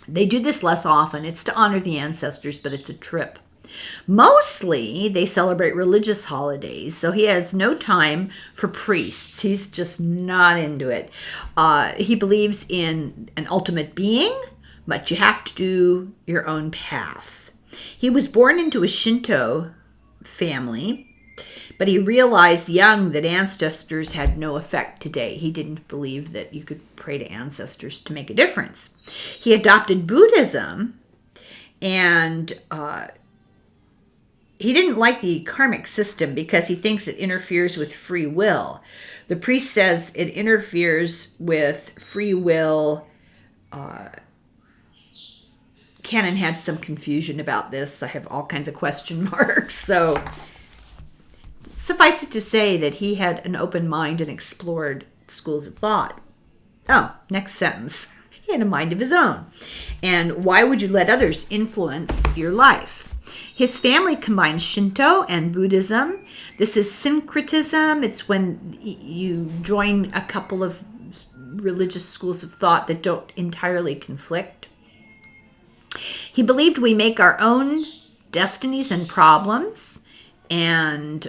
they do this less often. It's to honor the ancestors, but it's a trip. Mostly, they celebrate religious holidays, so he has no time for priests. He's just not into it. He believes in an ultimate being, but you have to do your own path. He was born into a Shinto family, But he realized young that ancestors had no effect today. He didn't believe that you could pray to ancestors to make a difference. He adopted Buddhism, and he didn't like the karmic system because he thinks it interferes with free will. The priest says it interferes with free will. Cannon had some confusion about this. I have all kinds of question marks. So suffice it to say that he had an open mind and explored schools of thought. Oh, next sentence. He had a mind of his own. And why would you let others influence your life? His family combines Shinto and Buddhism. This is syncretism. It's when you join a couple of religious schools of thought that don't entirely conflict. He believed we make our own destinies and problems, and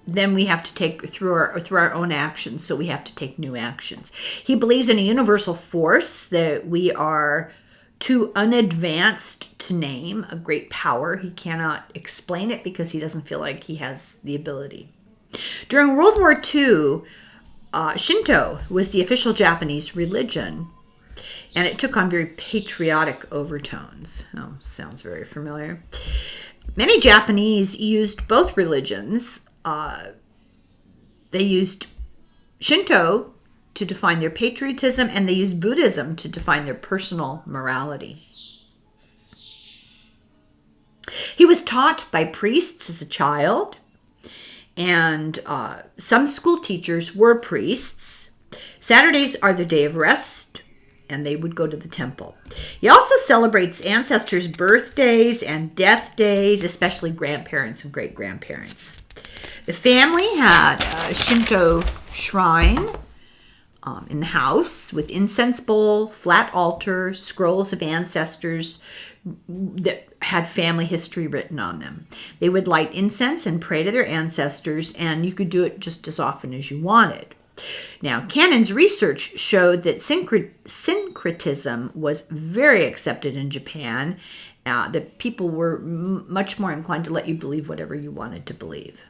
then we have to take through our own actions, so we have to take new actions. He believes in a universal force that we are too unadvanced to name, a great power. He cannot explain it because he doesn't feel like he has the ability. During World War II, Shinto was the official Japanese religion, and it took on very patriotic overtones. Oh, sounds very familiar. Many Japanese used both religions. They used Shinto to define their patriotism, and they used Buddhism to define their personal morality. He was taught by priests as a child, and some school teachers were priests. Saturdays are the day of rest, and they would go to the temple. He also celebrates ancestors' birthdays and death days, especially grandparents and great-grandparents. The family had a Shinto shrine in the house with incense bowl, flat altar, scrolls of ancestors that had family history written on them. They would light incense and pray to their ancestors, and you could do it just as often as you wanted. Now, Cannon's research showed that syncretism was very accepted in Japan, that people were much more inclined to let you believe whatever you wanted to believe.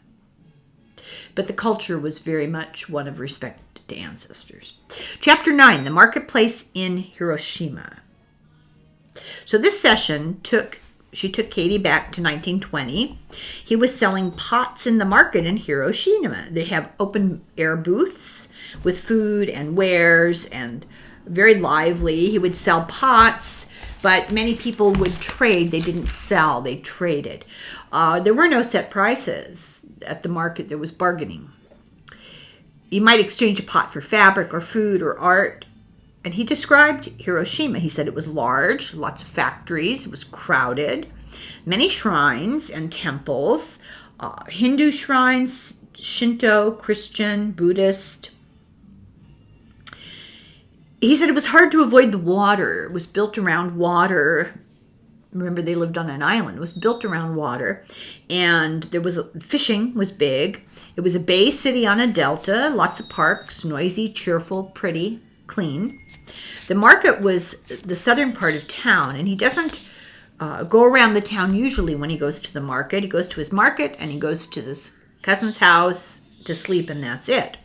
But the culture was very much one of respect to ancestors. Chapter 9, the marketplace in Hiroshima. So this session she took Katie back to 1920. He was selling pots in the market in Hiroshima. They have open air booths with food and wares, and very lively. He would sell pots, but many people would trade. They didn't sell, they traded. There were no set prices at the market. There was bargaining. You might exchange a pot for fabric or food or art. And he described Hiroshima. He said it was large, lots of factories, it was crowded, many shrines and temples, Hindu shrines, Shinto, Christian, Buddhist. He said it was hard to avoid the water. It was built around water. Remember, they lived on an island. It was built around water. And fishing was big. It was a bay city on a delta, lots of parks, noisy, cheerful, pretty, clean. The market was the southern part of town, and he doesn't go around the town usually when he goes to the market. He goes to his market, and he goes to this cousin's house to sleep, and that's it.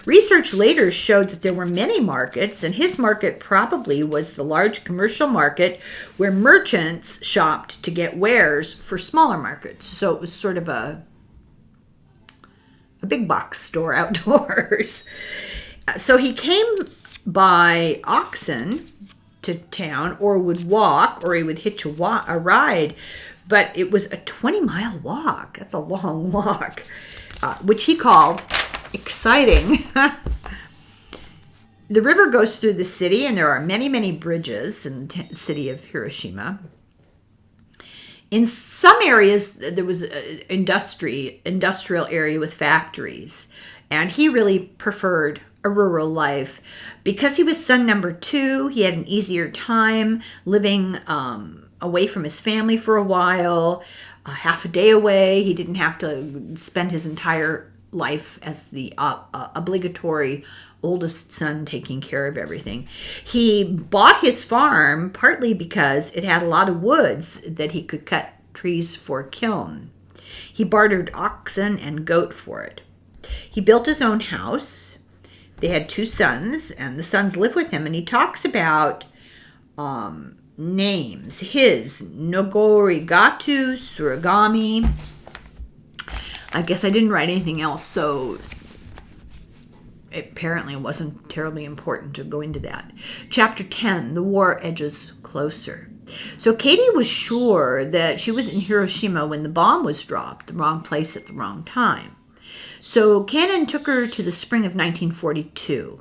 Research later showed that there were many markets, and his market probably was the large commercial market where merchants shopped to get wares for smaller markets. So it was sort of a big box store outdoors. So he came by oxen to town, or would walk, or he would hitch a ride, but it was a 20-mile walk. That's a long walk, which he called exciting. The river goes through the city, and there are many, many bridges in the city of Hiroshima. In some areas, there was an industrial area with factories, and he really preferred a rural life. Because he was son number 2, he had an easier time living away from his family for a while, half a day away. He didn't have to spend his entire life as the obligatory oldest son taking care of everything. He bought his farm partly because it had a lot of woods that he could cut trees for kiln. He bartered oxen and goat for it. He built his own house. They had 2 sons, and the sons live with him. And he talks about names. His, Nogorigatu, Suragami. I guess I didn't write anything else, so apparently it wasn't terribly important to go into that. Chapter 10, the war edges closer. So Katie was sure that she was in Hiroshima when the bomb was dropped, the wrong place at the wrong time. So Cannon took her to the spring of 1942.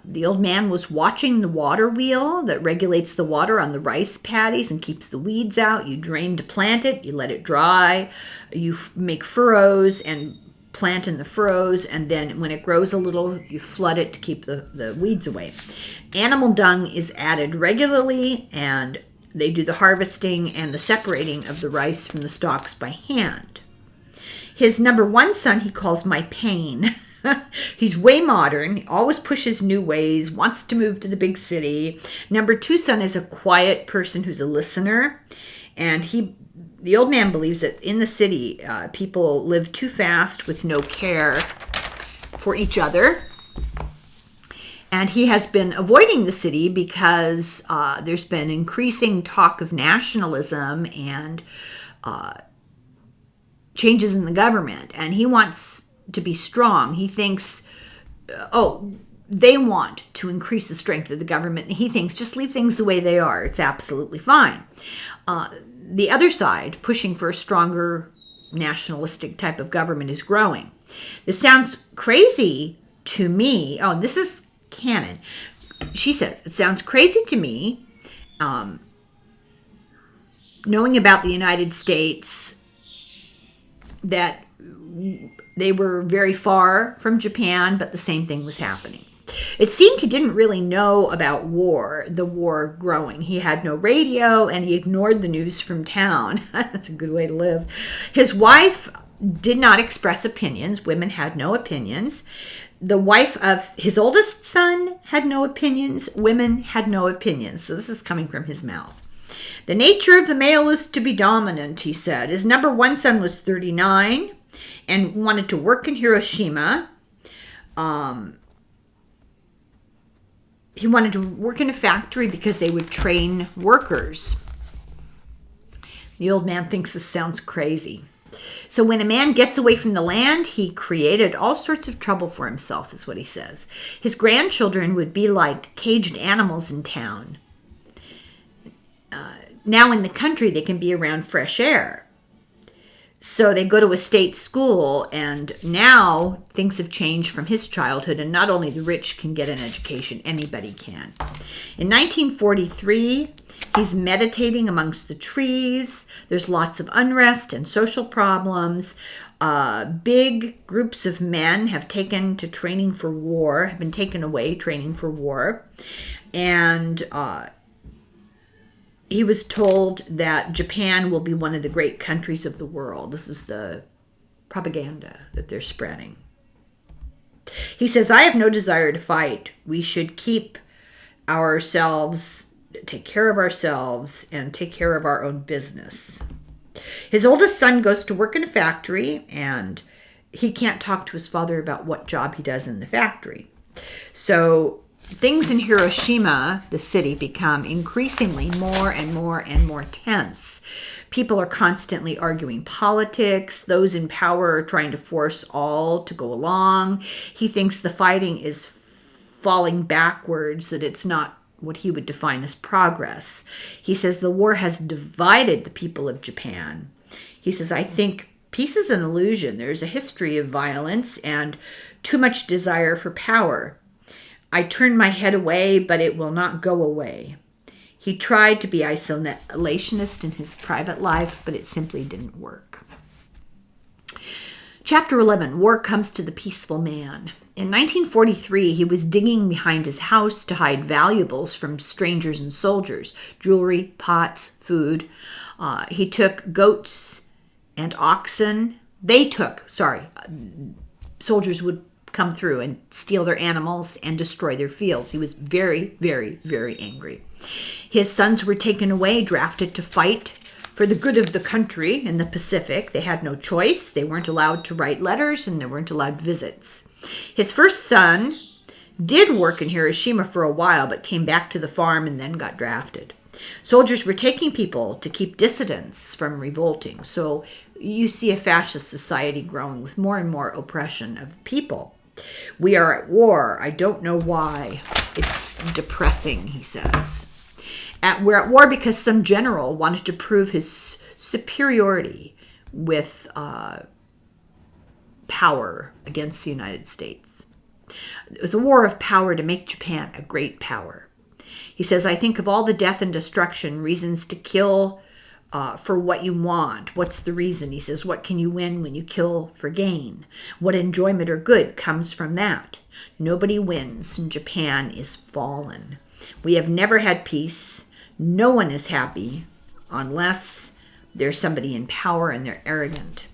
The old man was watching the water wheel that regulates the water on the rice paddies and keeps the weeds out. You drain to plant it, you let it dry, you make furrows and plant in the furrows, and then when it grows a little, you flood it to keep the weeds away. Animal dung is added regularly, and they do the harvesting and the separating of the rice from the stalks by hand. His number 1 son he calls My Pain. He's way modern, he always pushes new ways, wants to move to the big city. Number 2 son is a quiet person who's a listener, and the old man believes that in the city, people live too fast with no care for each other. And he has been avoiding the city because there's been increasing talk of nationalism and changes in the government. And he wants to be strong. He thinks, they want to increase the strength of the government. And he thinks, just leave things the way they are. It's absolutely fine. The other side, pushing for a stronger nationalistic type of government, is growing. This sounds crazy to me. Oh, this is Cannon. She says, it sounds crazy to me, knowing about the United States, that they were very far from Japan, but the same thing was happening. It seemed he didn't really know about the war growing. He had no radio, and he ignored the news from town. That's a good way to live. His wife did not express opinions. Women had no opinions. The wife of his oldest son had no opinions. Women had no opinions. So this is coming from his mouth. The nature of the male is to be dominant, he said. His number 1 son was 39 and wanted to work in Hiroshima. He wanted to work in a factory because they would train workers. The old man thinks this sounds crazy. So when a man gets away from the land, he created all sorts of trouble for himself, is what he says. His grandchildren would be like caged animals in town. Now in the country, they can be around fresh air. So they go to a state school, and now things have changed from his childhood, and not only the rich can get an education, anybody can. In 1943, he's meditating amongst the trees. There's lots of unrest and social problems. Big groups of men have been taken away training for war. And he was told that Japan will be one of the great countries of the world. This is the propaganda that they're spreading. He says, I have no desire to fight. We should keep ourselves, take care of ourselves, and take care of our own business. His oldest son goes to work in a factory, and he can't talk to his father about what job he does in the factory. So things in Hiroshima, the city, become increasingly more and more and more tense. People are constantly arguing politics. Those in power are trying to force all to go along. He thinks the fighting is falling backwards, that it's not what he would define as progress. He says the war has divided the people of Japan. He says, I think peace is an illusion. There's a history of violence and too much desire for power. I turn my head away, but it will not go away. He tried to be isolationist in his private life, but it simply didn't work. Chapter 11, War Comes to the Peaceful Man. In 1943, he was digging behind his house to hide valuables from strangers and soldiers, jewelry, pots, food. He took goats and oxen. Soldiers would come through and steal their animals and destroy their fields. He was very, very, very angry. His sons were taken away, drafted to fight for the good of the country in the Pacific. They had no choice. They weren't allowed to write letters, and they weren't allowed visits. His first son did work in Hiroshima for a while, but came back to the farm and then got drafted. Soldiers were taking people to keep dissidents from revolting. So you see a fascist society growing with more and more oppression of people. We are at war. I don't know why. It's depressing, he says. We're at war because some general wanted to prove his superiority with power against the United States. It was a war of power to make Japan a great power. He says, I think of all the death and destruction, reasons to kill for what you want. What's the reason? He says, what can you win when you kill for gain? What enjoyment or good comes from that? Nobody wins, and Japan is fallen. We have never had peace. No one is happy unless there's somebody in power and they're arrogant.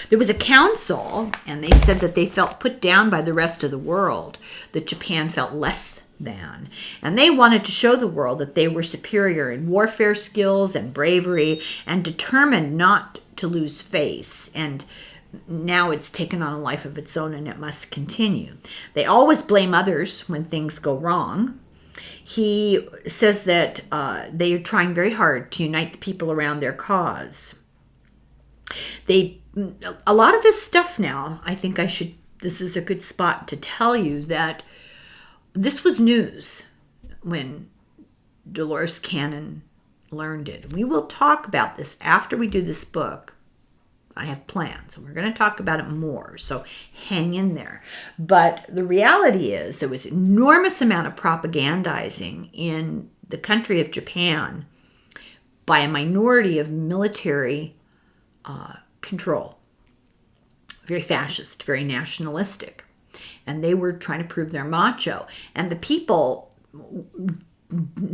There was a council, and they said that they felt put down by the rest of the world, that Japan felt less than. And they wanted to show the world that they were superior in warfare skills and bravery and determined not to lose face. And now it's taken on a life of its own, and it must continue. They always blame others when things go wrong. He says that they are trying very hard to unite the people around their cause. A lot of this stuff now, I think this is a good spot to tell you that this was news when Dolores Cannon learned it. We will talk about this after we do this book. I have plans, and we're going to talk about it more, so hang in there. But the reality is there was an enormous amount of propagandizing in the country of Japan by a minority of military control. Very fascist, very nationalistic. And they were trying to prove their macho. And the people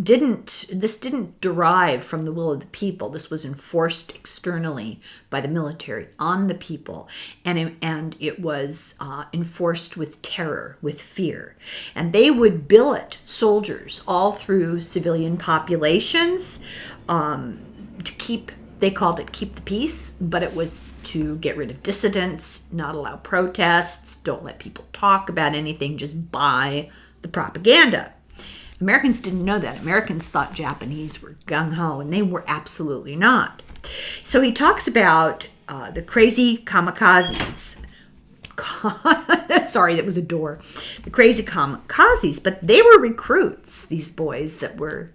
didn't derive from the will of the people. This was enforced externally by the military on the people. And it was enforced with terror, with fear. And they would billet soldiers all through civilian populations to keep, they called it keep the peace, but it was to get rid of dissidents, not allow protests, don't let people talk about anything, just buy the propaganda. Americans didn't know that. Americans thought Japanese were gung-ho, and they were absolutely not. So he talks about the crazy kamikazes. Sorry, that was a door. The crazy kamikazes, but they were recruits, these boys that were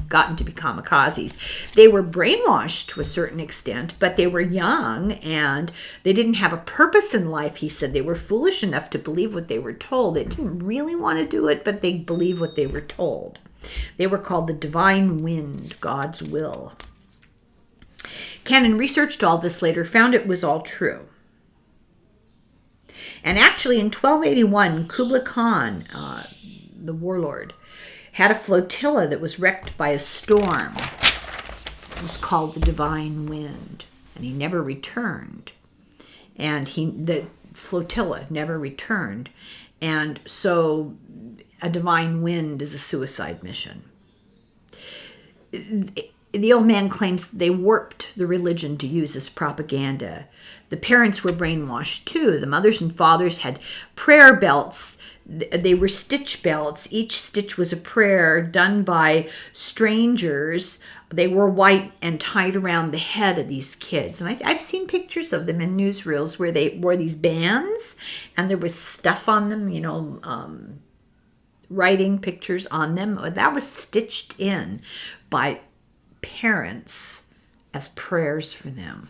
gotten to be kamikazes. They were brainwashed to a certain extent, but they were young and they didn't have a purpose in life, he said. They were foolish enough to believe what they were told. They didn't really want to do it, but they believed what they were told. They were called the divine wind, God's will. Cannon researched all this later, found it was all true. And actually in 1281, Kublai Khan, the warlord, had a flotilla that was wrecked by a storm. It was called the Divine Wind, and he never returned. And the flotilla never returned. And so a divine wind is a suicide mission. The old man claims they warped the religion to use as propaganda. The parents were brainwashed too. The mothers and fathers had prayer belts. They were stitch belts. Each stitch was a prayer done by strangers. They were white and tied around the head of these kids. And I've seen pictures of them in newsreels where they wore these bands and there was stuff on them, writing pictures on them. That was stitched in by parents as prayers for them.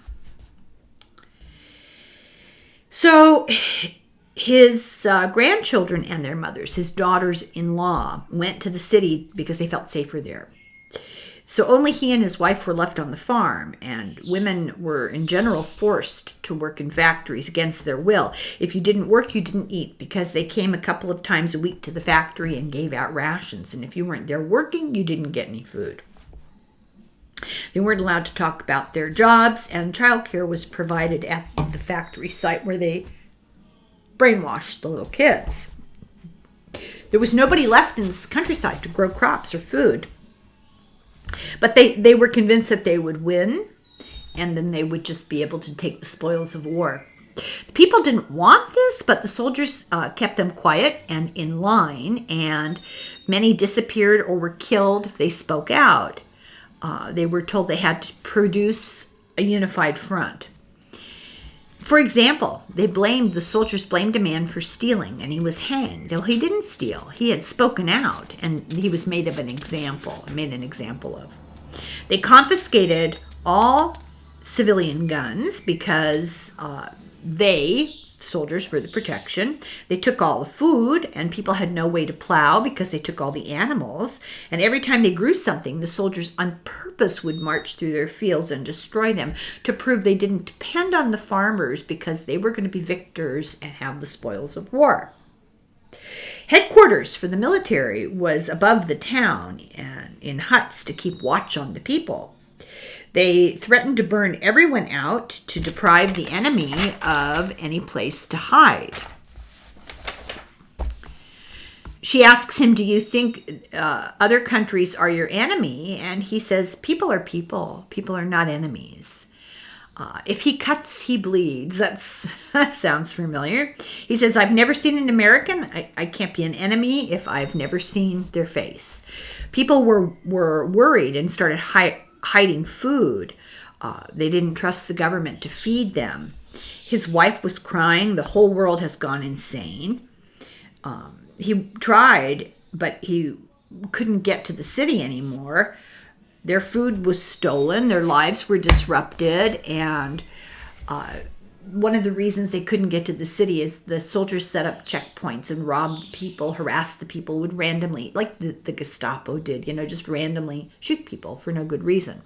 So his grandchildren and their mothers, his daughters-in-law, went to the city because they felt safer there. So only he and his wife were left on the farm, and women were in general forced to work in factories against their will. If you didn't work, you didn't eat, because they came a couple of times a week to the factory and gave out rations. And if you weren't there working, you didn't get any food. They weren't allowed to talk about their jobs, and childcare was provided at the factory site where they brainwashed the little kids. There was nobody left in this countryside to grow crops or food. But they were convinced that they would win, and then they would just be able to take the spoils of war. The people didn't want this, but the soldiers kept them quiet and in line, and many disappeared or were killed if they spoke out. They were told they had to produce a unified front. For example, the soldiers blamed a man for stealing, and he was hanged. Well, he didn't steal. He had spoken out, and he was made an example of. They confiscated all civilian guns because soldiers were the protection. They took all the food, and people had no way to plow because they took all the animals. And every time they grew something, the soldiers on purpose would march through their fields and destroy them to prove they didn't depend on the farmers because they were going to be victors and have the spoils of war. Headquarters for the military was above the town and in huts to keep watch on the people. They threatened to burn everyone out to deprive the enemy of any place to hide. She asks him, do you think other countries are your enemy? And he says, people are people. People are not enemies. If he cuts, he bleeds. That sounds familiar. He says, I've never seen an American. I can't be an enemy if I've never seen their face. People were worried and started hiding food. They didn't trust the government to feed them. His wife was crying. The whole world has gone insane. He tried, but he couldn't get to the city anymore. Their food was stolen. Their lives were disrupted. And one of the reasons they couldn't get to the city is the soldiers set up checkpoints and robbed people, harassed the people, would randomly, like the Gestapo did, just randomly shoot people for no good reason.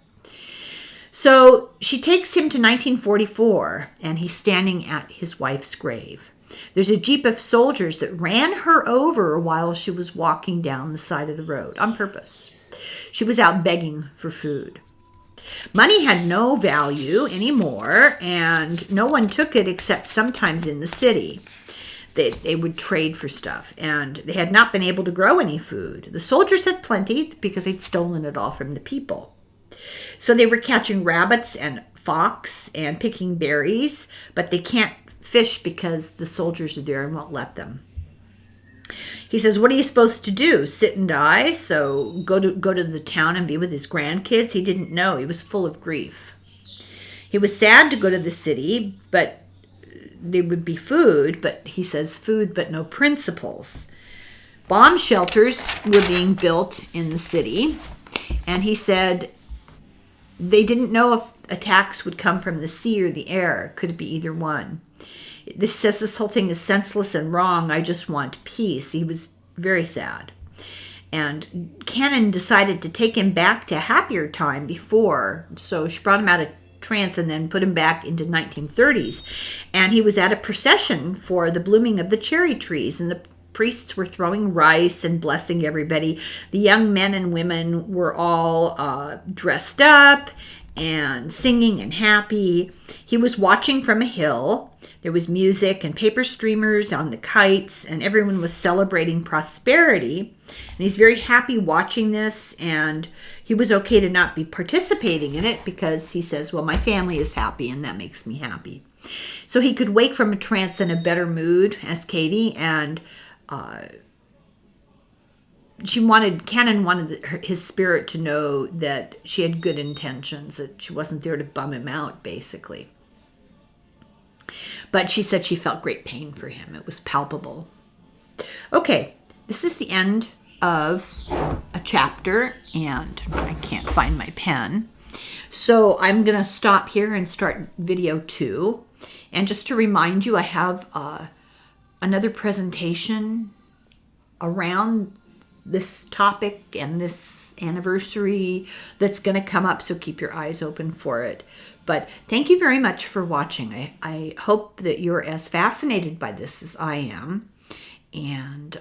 So she takes him to 1944, and he's standing at his wife's grave. There's a jeep of soldiers that ran her over while she was walking down the side of the road on purpose. She was out begging for food. Money had no value anymore, and no one took it except sometimes in the city. They would trade for stuff, and they had not been able to grow any food. The soldiers had plenty because they'd stolen it all from the people. So they were catching rabbits and fox and picking berries, but they can't fish because the soldiers are there and won't let them. He says, what are you supposed to do? Sit and die? So go to the town and be with his grandkids? He didn't know. He was full of grief. He was sad to go to the city, but there would be food, but he says food but no principles. Bomb shelters were being built in the city, and he said they didn't know if attacks would come from the sea or the air. Could it be either one? This says this whole thing is senseless and wrong. I just want peace. He was very sad. And Cannon decided to take him back to a happier time before. So she brought him out of trance and then put him back into 1930s. And he was at a procession for the blooming of the cherry trees. And the priests were throwing rice and blessing everybody. The young men and women were all dressed up and singing and happy. He was watching from a hill. There was music and paper streamers on the kites, and everyone was celebrating prosperity. And he's very happy watching this, and he was okay to not be participating in it because he says, well, my family is happy, and that makes me happy. So he could wake from a trance in a better mood, as Katie, and Cannon wanted his spirit to know that she had good intentions, that she wasn't there to bum him out, basically. But she said she felt great pain for him. It was palpable. Okay, this is the end of a chapter, and I can't find my pen. So I'm going to stop here and start video 2. And just to remind you, I have another presentation around this topic and this anniversary that's going to come up, so keep your eyes open for it. But thank you very much for watching. I hope that you're as fascinated by this as I am. And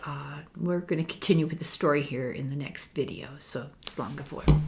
we're going to continue with the story here in the next video. So, slán go fóill.